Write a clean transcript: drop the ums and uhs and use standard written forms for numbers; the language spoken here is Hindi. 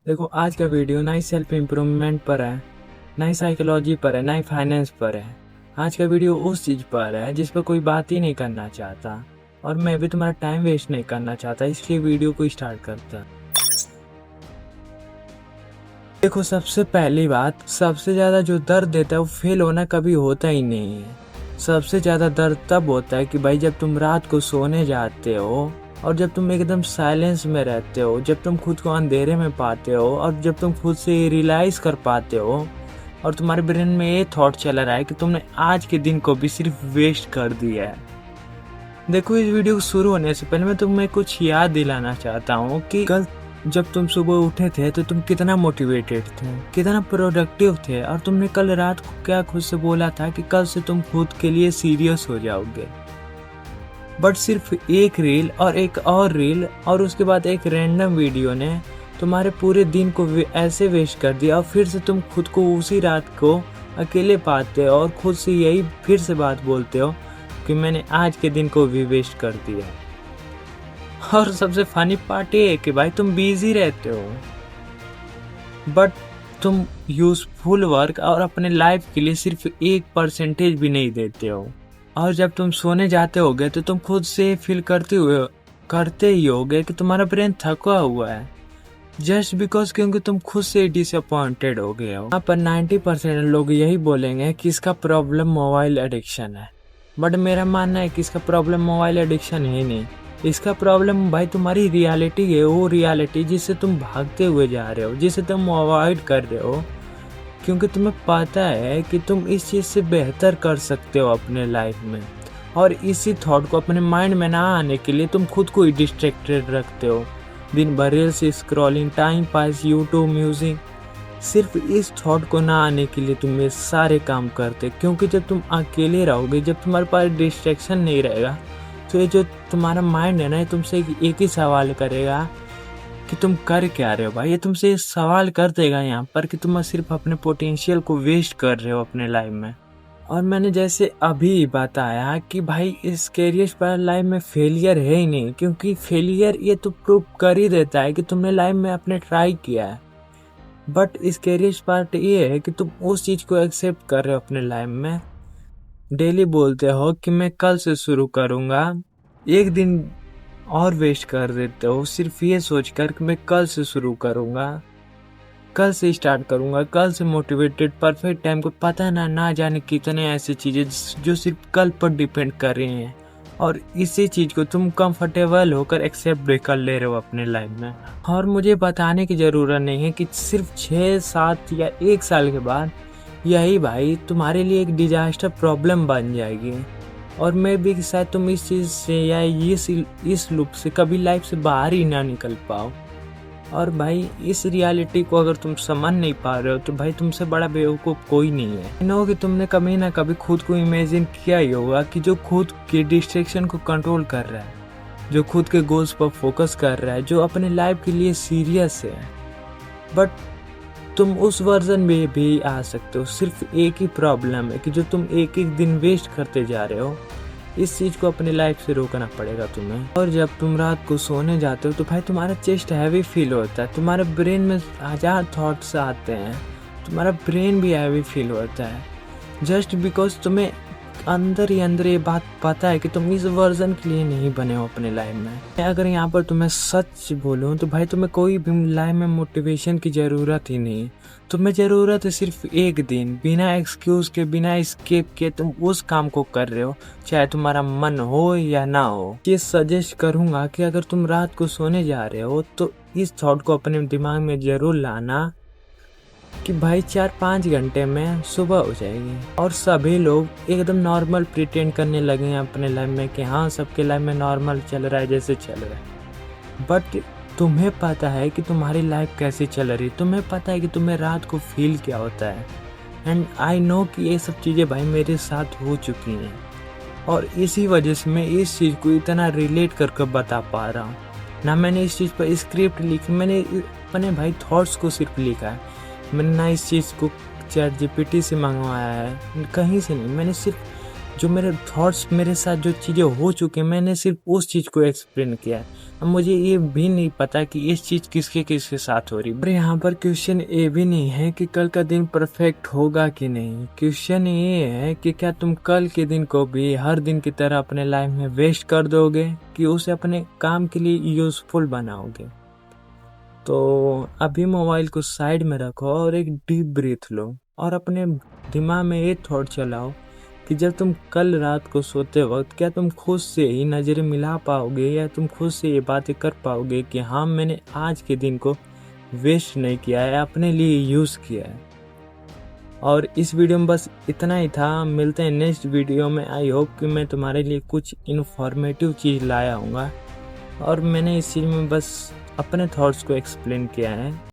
देखो, आज का वीडियो ना ही सेल्फ इम्प्रूवमेंट पर है, ना ही साइकोलॉजी पर है, ना ही फाइनेंस पर है। आज का वीडियो उस चीज़ पर है जिस पर कोई बात ही नहीं करना चाहता, और मैं भी तुम्हारा टाइम वेस्ट नहीं करना चाहता, इसलिए वीडियो को स्टार्ट करता। देखो, सबसे पहली बात, सबसे ज़्यादा जो दर्द देता है वो फेल होना कभी होता ही नहीं है। सबसे ज़्यादा दर्द तब होता है कि भाई जब तुम रात को सोने जाते हो और जब तुम एकदम साइलेंस में रहते हो, जब तुम खुद को अंधेरे में पाते हो और जब तुम खुद से रियलाइज़ कर पाते हो और तुम्हारे ब्रेन में ये थॉट चला रहा है कि तुमने आज के दिन को भी सिर्फ वेस्ट कर दिया है। देखो, इस वीडियो को शुरू होने से पहले मैं तुम्हें कुछ याद दिलाना चाहता हूँ कि कल जब तुम सुबह उठे थे तो तुम कितना मोटिवेटेड थे, कितना प्रोडक्टिव थे, और तुमने कल रात को क्या खुद से बोला था कि कल से तुम खुद के लिए सीरियस हो जाओगे। बट सिर्फ एक रील और एक और रील और उसके बाद एक रैंडम वीडियो ने तुम्हारे पूरे दिन को ऐसे वेस्ट कर दिया, और फिर से तुम खुद को उसी रात को अकेले पाते हो और खुद से यही फिर से बात बोलते हो कि मैंने आज के दिन को भी वेस्ट कर दिया। और सबसे फनी पार्ट ये है कि भाई तुम बिजी रहते हो बट तुम यूजफुल वर्क और अपने लाइफ के लिए सिर्फ 1% भी नहीं देते हो। और जब तुम सोने जाते होगे तो तुम खुद से फील करते ही होगे कि तुम्हारा ब्रेन थका हुआ है, जस्ट बिकॉज क्योंकि तुम खुद से डिसअपॉइंटेड हो गए हो। यहाँ पर 90% लोग यही बोलेंगे कि इसका प्रॉब्लम मोबाइल एडिक्शन है, बट मेरा मानना है कि इसका प्रॉब्लम मोबाइल एडिक्शन है नहीं। इसका प्रॉब्लम भाई तुम्हारी रियलिटी है, वो रियलिटी जिससे तुम भागते हुए जा रहे हो, जिसे तुम अवॉइड कर रहे हो, क्योंकि तुम्हें पता है कि तुम इस चीज़ से बेहतर कर सकते हो अपने लाइफ में। और इसी थॉट को अपने माइंड में ना आने के लिए तुम खुद को ही डिस्ट्रैक्टेड रखते हो, दिन भर reels scrolling, time pass, YouTube music. सिर्फ इस थॉट को ना आने के लिए तुम ये सारे काम करते, क्योंकि जब तुम अकेले रहोगे, जब तुम्हारे पास डिस्ट्रैक्शन नहीं रहेगा, तो ये जो तुम्हारा माइंड है ना, ये तुमसे एक ही सवाल करेगा कि तुम कर क्या रहे हो। भाई ये तुमसे सवाल कर देगा यहाँ पर कि तुम सिर्फ अपने पोटेंशियल को वेस्ट कर रहे हो अपने लाइफ में। और मैंने जैसे अभी बताया कि भाई इस कैरियर पर लाइफ में फेलियर है ही नहीं, क्योंकि फेलियर ये तो प्रूव कर ही देता है कि तुमने लाइफ में अपने ट्राई किया है। बट इस कैरियर पार्ट ये है कि तुम उस चीज़ को एक्सेप्ट कर रहे हो अपने लाइफ में। डेली बोलते हो कि मैं कल से शुरू करूँगा, एक दिन और वेस्ट कर देते हो सिर्फ ये सोचकर कि मैं कल से शुरू करूँगा, कल से स्टार्ट करूँगा, कल से मोटिवेटेड परफेक्ट टाइम को पता ना जाने कितने ऐसी चीज़ें जो सिर्फ कल पर डिपेंड कर रही हैं, और इसी चीज़ को तुम कंफर्टेबल होकर एक्सेप्ट भी कर ले रहे हो अपने लाइफ में। और मुझे बताने की ज़रूरत नहीं है कि सिर्फ 6-7 या 1 साल के बाद यही भाई तुम्हारे लिए एक डिजास्टर प्रॉब्लम बन जाएगी, और मैं भी शायद तुम इस चीज़ से या इस लूप से कभी लाइफ से बाहर ही ना निकल पाओ। और भाई इस रियलिटी को अगर तुम समझ नहीं पा रहे हो तो भाई तुमसे बड़ा बेवकूफ़ कोई नहीं है। नो कि तुमने कभी ना कभी खुद को इमेजिन किया ही होगा कि जो खुद के डिस्ट्रैक्शन को कंट्रोल कर रहा है, जो खुद के गोल्स पर फोकस कर रहा है, जो अपने लाइफ के लिए सीरियस है, बट तुम उस वर्जन में भी आ सकते हो। सिर्फ एक ही प्रॉब्लम है कि जो तुम एक एक दिन वेस्ट करते जा रहे हो, इस चीज़ को अपनी लाइफ से रोकना पड़ेगा तुम्हें। और जब तुम रात को सोने जाते हो तो भाई तुम्हारा चेस्ट हैवी फील होता है, तुम्हारे ब्रेन में हजार थॉट्स आते हैं, तुम्हारा ब्रेन भी हैवी फील होता है, जस्ट बिकॉज तुम्हें अंदर ही अंदर ये बात पता है कि तुम इस वर्जन के लिए नहीं बने हो अपने लाइफ में। अगर यहाँ पर तुम्हें सच बोलूँ तो भाई तुम्हें कोई भी लाइफ में मोटिवेशन की ज़रूरत ही नहीं। तुम्हें ज़रूरत है सिर्फ एक दिन बिना एक्सक्यूज़ के, बिना स्केप के तुम उस काम को कर रहे हो, चाहे तुम्हारा मन हो या ना हो। ये सजेस्ट करूँगा कि अगर तुम रात को सोने जा रहे हो तो इस थॉट को अपने दिमाग में ज़रूर लाना कि भाई 4-5 घंटे में सुबह हो जाएगी। और सभी लोग एकदम नॉर्मल प्रिटेंड करने लगे हैं अपने लाइफ में कि हाँ सबके लाइफ में नॉर्मल चल रहा है जैसे चल रहा है, बट तुम्हें पता है कि तुम्हारी लाइफ कैसी चल रही है, तुम्हें पता है कि तुम्हें रात को फील क्या होता है। एंड आई नो कि ये सब चीज़ें भाई मेरे साथ हो चुकी हैं, और इसी वजह से मैं इस चीज़ को इतना रिलेट करके बता पा रहा हूँ। ना मैंने इस चीज़ पर स्क्रिप्ट लिखी, मैंने अपने भाई थॉट्स को सिर्फ लिखा है। मैंने ना इस चीज़ को चैट जीपीटी से मंगवाया है, कहीं से नहीं। मैंने सिर्फ जो मेरे थॉट्स, मेरे साथ जो चीज़ें हो चुकी हैं, मैंने सिर्फ उस चीज़ को एक्सप्लेन किया है। अब मुझे ये भी नहीं पता कि इस चीज़ किसके किसके साथ हो रही। पर यहाँ पर क्वेश्चन ये भी नहीं है कि कल का दिन परफेक्ट होगा कि नहीं। क्वेश्चन ये है कि क्या तुम कल के दिन को भी हर दिन की तरह अपने लाइफ में वेस्ट कर दोगे कि उसे अपने काम के लिए यूजफुल बनाओगे। तो अभी मोबाइल को साइड में रखो और एक डीप ब्रीथ लो और अपने दिमाग में ये थॉट चलाओ कि जब तुम कल रात को सोते वक्त क्या तुम खुद से ही नज़रें मिला पाओगे या तुम खुद से ये बातें कर पाओगे कि हाँ, मैंने आज के दिन को वेस्ट नहीं किया है, अपने लिए यूज़ किया है। और इस वीडियो में बस इतना ही था। मिलते हैं नेक्स्ट वीडियो में। आई होप कि मैं तुम्हारे लिए कुछ इन्फॉर्मेटिव चीज़ लाया हूँगा और मैंने इस चीज़ में बस अपने थॉट्स को एक्सप्लेन किया है।